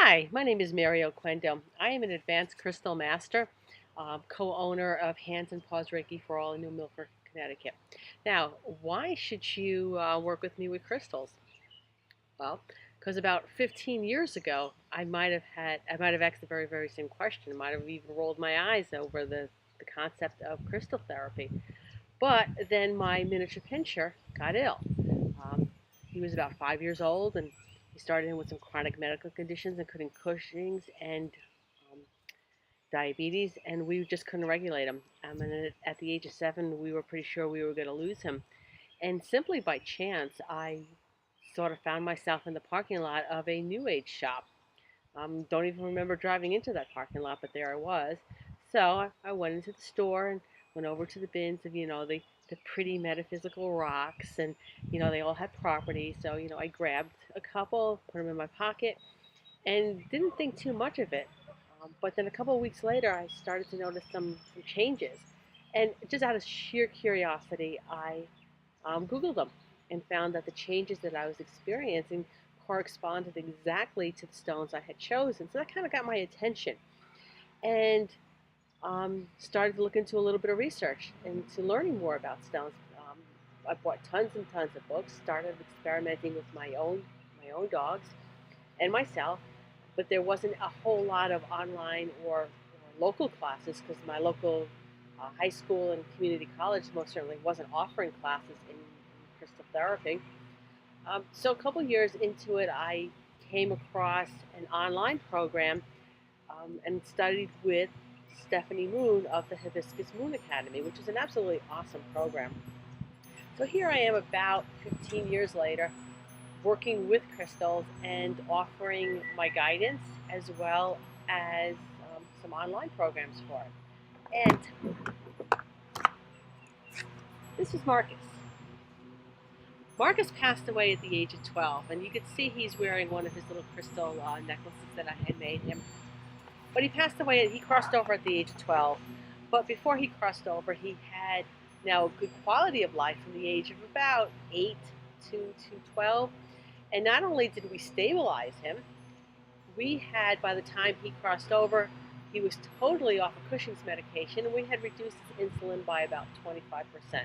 Hi, my name is Mary Oquendo. I am an advanced crystal master, co-owner of Hands and Paws Reiki for All in New Milford, Connecticut. Now, why should you work with me with crystals? Well, because about 15 years ago, I might have asked the very same question. I might have even rolled my eyes over the concept of crystal therapy. But then my miniature pinscher got ill. He was about 5 years old, and he started in with some chronic medical conditions, including Cushing's and um, diabetes, and we just couldn't regulate him. And at the age of 7, we were pretty sure we were going to lose him. And simply by chance, I sort of found myself in the parking lot of a New Age shop. Don't even remember driving into that parking lot, but there I was. So I went into the store and went over to the bins of, the pretty metaphysical rocks, and, they all had properties. So, I grabbed a couple, put them in my pocket, and didn't think too much of it. But then a couple of weeks later, I started to notice some changes. And just out of sheer curiosity, I Googled them and found that the changes that I was experiencing corresponded exactly to the stones I had chosen. So that kind of got my attention, and started to look into a little bit of research into learning more about stones. I bought tons and tons of books, started experimenting with my own dogs and myself, but there wasn't a whole lot of online or local classes because my local high school and community college most certainly wasn't offering classes in crystal therapy. So a couple years into it, I came across an online program and studied with Stephanie Moon of the Hibiscus Moon Academy, which is an absolutely awesome program. So here I am about 15 years later, working with crystals and offering my guidance as well as some online programs for it. And this is Marcus. Marcus passed away at the age of 12, and you can see he's wearing one of his little crystal necklaces that I had made him. But he passed away, he crossed over at the age of 12. But before he crossed over, he had now a good quality of life from the age of about 8 to 12. And not only did we stabilize him, we had, by the time he crossed over, he was totally off of Cushing's medication, and we had reduced his insulin by about 25%.